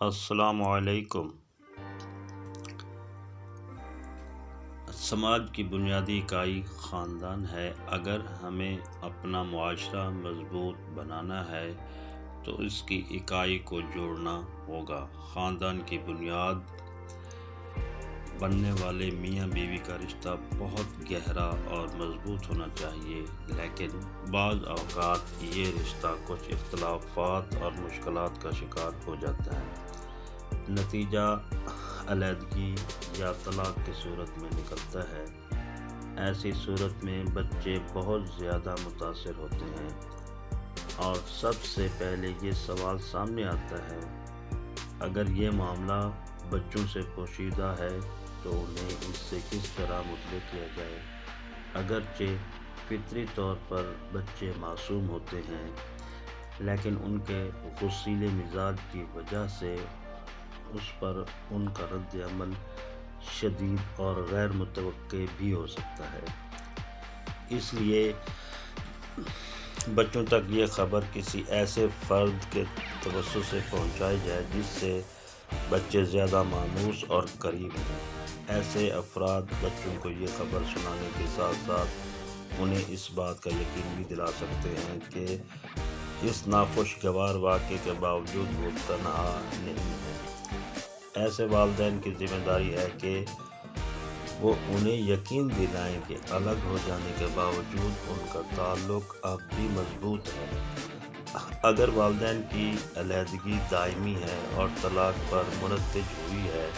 السلام علیکم۔ سماج کی بنیادی اکائی خاندان ہے۔ اگر ہمیں اپنا معاشرہ مضبوط بنانا ہے تو اس کی اکائی کو جوڑنا ہوگا۔ خاندان کی بنیاد بننے والے میاں بیوی کا رشتہ بہت گہرا اور مضبوط ہونا چاہیے، لیکن بعض اوقات یہ رشتہ کچھ اختلافات اور مشکلات کا شکار ہو جاتا ہے۔ نتیجہ علیحدگی یا طلاق کی صورت میں نکلتا ہے۔ ایسی صورت میں بچے بہت زیادہ متاثر ہوتے ہیں اور سب سے پہلے یہ سوال سامنے آتا ہے، اگر یہ معاملہ بچوں سے پوشیدہ ہے تو انہیں اس سے کس طرح مطلع کیا جائے۔ اگرچہ فطری طور پر بچے معصوم ہوتے ہیں، لیکن ان کے غصیلے مزاج کی وجہ سے اس پر ان کا رد عمل شدید اور غیر متوقع بھی ہو سکتا ہے۔ اس لیے بچوں تک یہ خبر کسی ایسے فرد کے توسط سے پہنچائی جائے جس سے بچے زیادہ مانوس اور قریب ہوں۔ ایسے افراد بچوں کو یہ خبر سنانے کے ساتھ ساتھ انہیں اس بات کا یقین بھی دلا سکتے ہیں کہ اس ناخوشگوار واقعے کے باوجود وہ تنہا نہیں ہے۔ ایسے والدین کی ذمہ داری ہے کہ وہ انہیں یقین دلائیں کہ الگ ہو جانے کے باوجود ان کا تعلق اب بھی مضبوط ہے۔ اگر والدین کی علیحدگی دائمی ہے اور طلاق پر منتج ہوئی ہے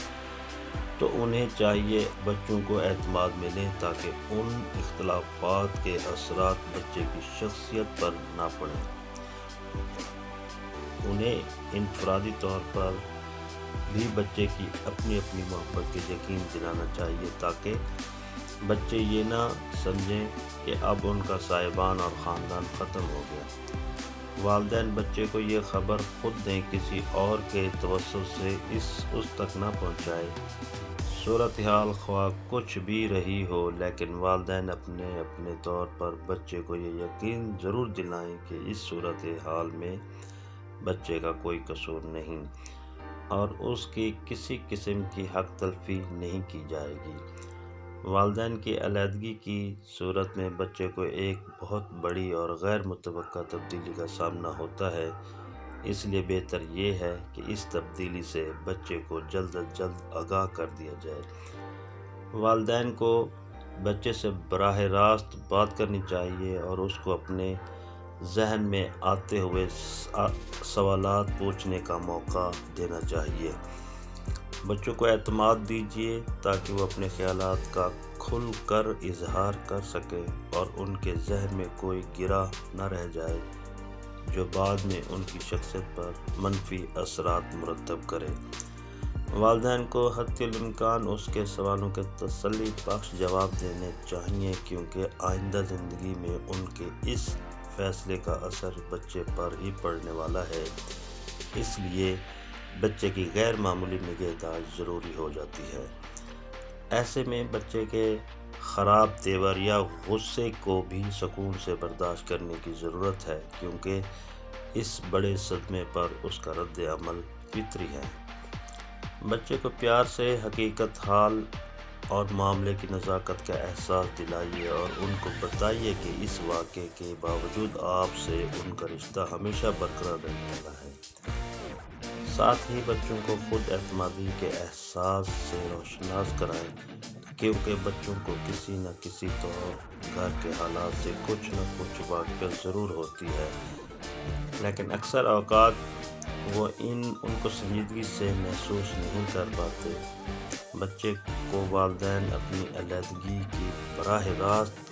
تو انہیں چاہیے بچوں کو اعتماد ملے تاکہ ان اختلافات کے اثرات بچے کی شخصیت پر نہ پڑیں۔ انہیں انفرادی طور پر بھی بچے کی اپنی محبت کے یقین دلانا چاہیے تاکہ بچے یہ نہ سمجھیں کہ اب ان کا سائبان اور خاندان ختم ہو گیا۔ والدین بچے کو یہ خبر خود دیں، کسی اور کے توسط سے اس تک نہ پہنچائے۔ صورتحال خواہ کچھ بھی رہی ہو، لیکن والدین اپنے طور پر بچے کو یہ یقین ضرور دلائیں کہ اس صورتحال میں بچے کا کوئی قصور نہیں اور اس کی کسی قسم کی حق تلفی نہیں کی جائے گی۔ والدین کی علیحدگی کی صورت میں بچے کو ایک بہت بڑی اور غیر متوقع تبدیلی کا سامنا ہوتا ہے، اس لیے بہتر یہ ہے کہ اس تبدیلی سے بچے کو جلد از جلد آگاہ کر دیا جائے۔ والدین کو بچے سے براہ راست بات کرنی چاہیے اور اس کو اپنے ذہن میں آتے ہوئے سوالات پوچھنے کا موقع دینا چاہیے۔ بچوں کو اعتماد دیجیے تاکہ وہ اپنے خیالات کا کھل کر اظہار کر سکے اور ان کے ذہن میں کوئی گرہ نہ رہ جائے جو بعد میں ان کی شخصیت پر منفی اثرات مرتب کرے۔ والدین کو حتی الامکان اس کے سوالوں کے تسلی بخش جواب دینے چاہیے، کیونکہ آئندہ زندگی میں ان کے اس فیصلے کا اثر بچے پر ہی پڑنے والا ہے۔ اس لیے بچے کی غیر معمولی نگہداشت ضروری ہو جاتی ہے۔ ایسے میں بچے کے خراب تیور یا غصے کو بھی سکون سے برداشت کرنے کی ضرورت ہے، کیونکہ اس بڑے صدمے پر اس کا رد عمل فطری ہے۔ بچے کو پیار سے حقیقت حال اور معاملے کی نزاکت کا احساس دلائیے اور ان کو بتائیے کہ اس واقعے کے باوجود آپ سے ان کا رشتہ ہمیشہ برقرار رہنے والا ہے۔ ساتھ ہی بچوں کو خود اعتمادی کے احساس سے روشناس کرائیں، کیونکہ بچوں کو کسی نہ کسی طور گھر کے حالات سے کچھ نہ کچھ واقفیت ضرور ہوتی ہے، لیکن اکثر اوقات وہ ان کو سنجیدگی سے محسوس نہیں کر پاتے۔ بچے کو والدین اپنی علیحدگی کی براہ راست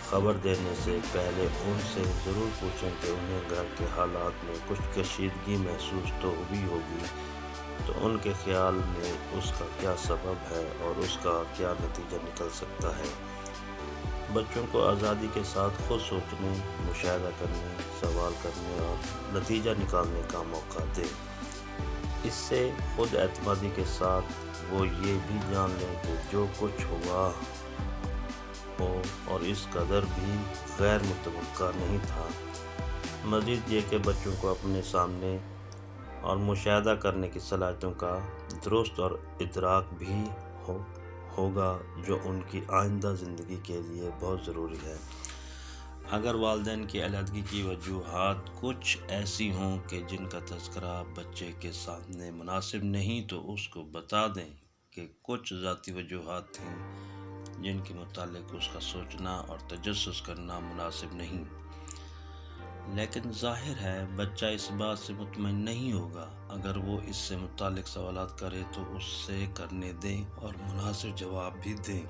خبر دینے سے پہلے ان سے ضرور پوچھیں کہ انہیں گھر کے حالات میں کچھ کشیدگی محسوس تو ہوئی ہوگی، تو ان کے خیال میں اس کا کیا سبب ہے اور اس کا کیا نتیجہ نکل سکتا ہے۔ بچوں کو آزادی کے ساتھ خود سوچنے، مشاہدہ کرنے، سوال کرنے اور نتیجہ نکالنے کا موقع دیں۔ اس سے خود اعتمادی کے ساتھ وہ یہ بھی جان لیں کہ جو کچھ ہوا ہو اور اس قدر بھی غیر متوقع نہیں تھا۔ مزید یہ کہ بچوں کو اپنے سامنے اور مشاہدہ کرنے کی صلاحیتوں کا درست اور ادراک بھی ہوگا، جو ان کی آئندہ زندگی کے لیے بہت ضروری ہے۔ اگر والدین کی علیحدگی کی وجوہات کچھ ایسی ہوں کہ جن کا تذکرہ بچے کے سامنے مناسب نہیں، تو اس کو بتا دیں کہ کچھ ذاتی وجوہات تھیں جن کے متعلق اس کا سوچنا اور تجسس کرنا مناسب نہیں، لیکن ظاہر ہے بچہ اس بات سے مطمئن نہیں ہوگا۔ اگر وہ اس سے متعلق سوالات کرے تو اس سے کرنے دیں اور مناسب جواب بھی دیں۔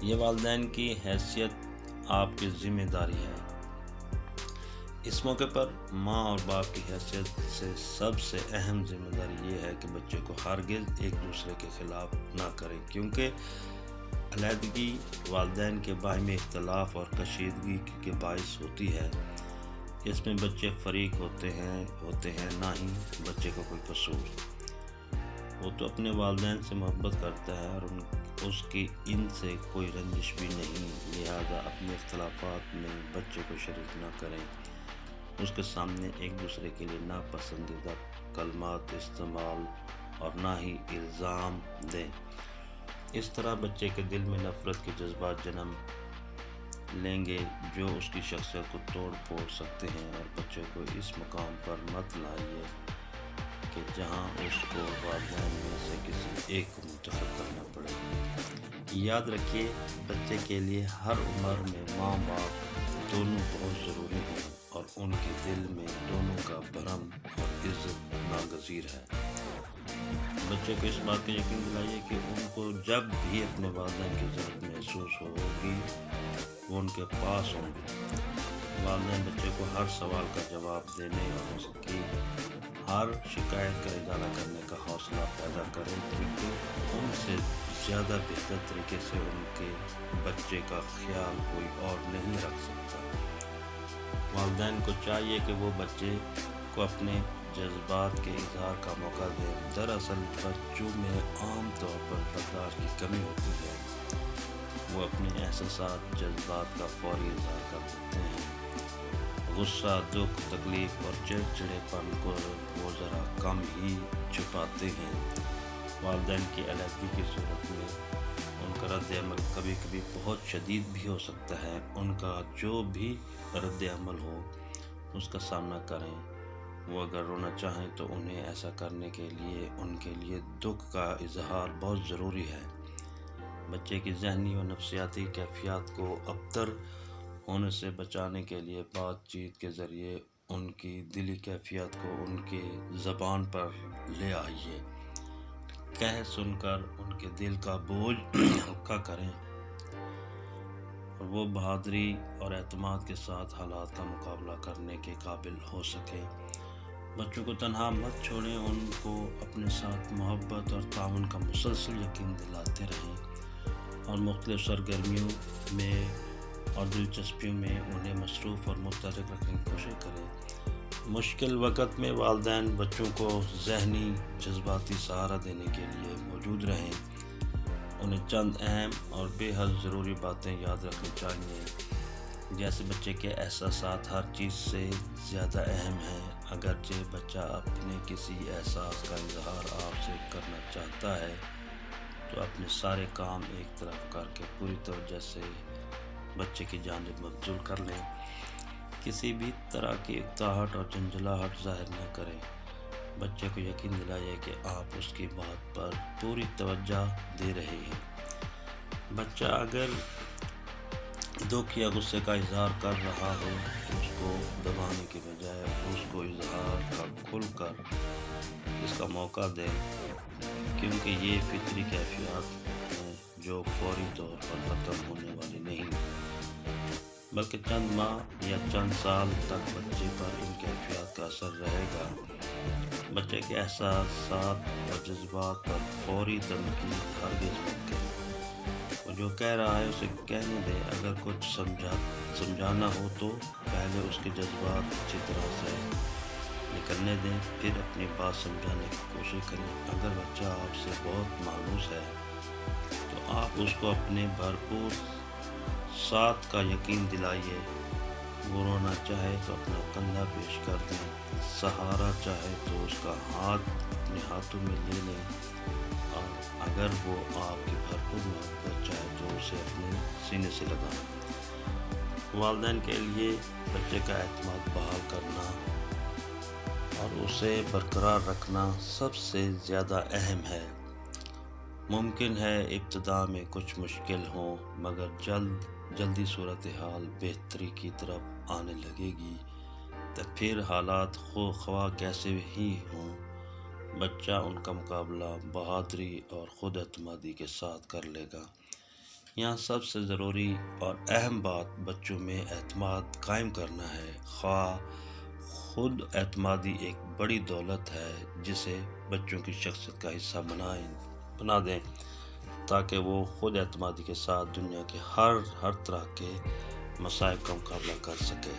یہ والدین کی حیثیت آپ کی ذمہ داری ہے۔ اس موقع پر ماں اور باپ کی حیثیت سے سب سے اہم ذمہ داری یہ ہے کہ بچے کو ہرگز ایک دوسرے کے خلاف نہ کریں، کیونکہ علیحدگی والدین کے باہمی اختلاف اور کشیدگی کے باعث ہوتی ہے۔ اس میں بچے فریق ہوتے ہیں، نہ ہی بچے کو کوئی قصور۔ وہ تو اپنے والدین سے محبت کرتا ہے اور اس کی ان سے کوئی رنجش بھی نہیں، لہذا اپنے اختلافات میں بچے کو شریک نہ کریں، اس کے سامنے ایک دوسرے کے لیے ناپسندیدہ کلمات استعمال اور نہ ہی الزام دیں۔ اس طرح بچے کے دل میں نفرت کے جذبات جنم لیں گے جو اس کی شخصیت کو توڑ پھوڑ سکتے ہیں، اور بچے کو اس مقام پر مت لائیے کہ جہاں اس کو والدین میں سے کسی ایک کو منتخب کرنا پڑے۔ یاد رکھیے، بچے کے لیے ہر عمر میں ماں باپ دونوں بہت ضروری ہیں، اور ان کے دل میں دونوں کا بھرم اور عزت ناگزیر ہے۔ بچے کو اس بات کا یقین دلائیے کہ ان کو جب بھی اپنے والدین کی ضرورت محسوس ہوگی وہ ان کے پاس ہوں گے۔ والدین بچے کو ہر سوال کا جواب دینے اور اس کی ہر شکایت کا ازالہ کرنے کا حوصلہ پیدا کریں، کیونکہ ان سے زیادہ بہتر طریقے سے ان کے بچے کا خیال کوئی اور نہیں رکھ سکتا۔ والدین کو چاہیے کہ وہ بچے کو اپنے جذبات کے اظہار کا موقع دیں۔ دراصل بچوں میں عام طور پر برداشت کی کمی ہوتی ہے، وہ اپنے احساسات، جذبات کا فوری اظہار کر دیتے ہیں۔ غصہ، دکھ، تکلیف اور چڑچڑے پن کو وہ ذرا کم ہی چھپاتے ہیں۔ والدین کی علیحدگی کی صورت میں ان کا رد عمل کبھی کبھی بہت شدید بھی ہو سکتا ہے۔ ان کا جو بھی رد عمل ہو اس کا سامنا کریں۔ وہ اگر رونا چاہیں تو انہیں ایسا کرنے کے لیے ان کے لیے دکھ کا اظہار بہت ضروری ہے۔ بچے کی ذہنی و نفسیاتی کیفیات کو ابتر ہونے سے بچانے کے لیے بات چیت کے ذریعے ان کی دلی کیفیت کو ان کی زبان پر لے آئیے۔ کہہ سن کر ان کے دل کا بوجھ ہلکا کریں اور وہ بہادری اور اعتماد کے ساتھ حالات کا مقابلہ کرنے کے قابل ہو سکے۔ بچوں کو تنہا مت چھوڑیں، ان کو اپنے ساتھ محبت اور تعاون کا مسلسل یقین دلاتے رہیں اور مختلف سرگرمیوں میں اور دلچسپیوں میں انہیں مصروف اور متحرک رکھنے کی کوشش کریں۔ مشکل وقت میں والدین بچوں کو ذہنی جذباتی سہارا دینے کے لیے موجود رہیں۔ انہیں چند اہم اور بے حد ضروری باتیں یاد رکھنی چاہیے، جیسے بچے کے احساسات ہر چیز سے زیادہ اہم ہیں۔ اگرچہ بچہ اپنے کسی احساس کا اظہار آپ سے کرنا چاہتا ہے تو اپنے سارے کام ایک طرف کر کے پوری توجہ سے بچے کی جانب مبذول کر لیں۔ کسی بھی طرح کی اکتاہٹ اور جھنجھلاہٹ ظاہر نہ کریں۔ بچے کو یقین دلائیے کہ آپ اس کی بات پر پوری توجہ دے رہے ہیں۔ بچہ اگر دکھ یا غصے کا اظہار کر رہا ہو تو اس کو دبانے کے بجائے اس کو اظہار کا کھل کر اس کا موقع دیں، کیونکہ یہ فطری کیفیات ہیں جو فوری طور پر ختم ہونے والی نہیں، بلکہ چند ماہ یا چند سال تک بچے پر ان کیفیات کا اثر رہے گا۔ بچے کے احساسات اور جذبات پر فوری تنقید ہرگز مت کریں۔ وہ جو کہہ رہا ہے اسے کہنے دیں۔ اگر کچھ سمجھانا ہو تو پہلے اس کے جذبات اچھی طرح سے نکلنے دیں، پھر اپنی بات سمجھانے کی کوشش کریں۔ اگر بچہ آپ سے بہت مایوس ہے تو آپ اس کو اپنے بھرپور ساتھ کا یقین دلائیے وہ رونا چاہے تو اپنا کندھا پیش کر دیں، سہارا چاہے تو اس کا ہاتھ اپنے ہاتھوں میں لے لیں، اور اگر وہ آپ کی بھرپور محبت چاہے تو اسے اپنے سینے سے لگائیں۔ والدین کے لیے بچے کا اعتماد بحال کرنا اور اسے برقرار رکھنا سب سے زیادہ اہم ہے۔ ممکن ہے ابتدا میں کچھ مشکل ہوں، مگر جلدی صورتحال بہتری کی طرف آنے لگے گی، تو پھر حالات خواہ کیسے ہی ہوں، بچہ ان کا مقابلہ بہادری اور خود اعتمادی کے ساتھ کر لے گا۔ یہاں سب سے ضروری اور اہم بات بچوں میں اعتماد قائم کرنا ہے۔ خواہ خود اعتمادی ایک بڑی دولت ہے جسے بچوں کی شخصیت کا حصہ بنا دیں، تاکہ وہ خود اعتمادی کے ساتھ دنیا کے ہر طرح کے مصائب کا مقابلہ کر سکے۔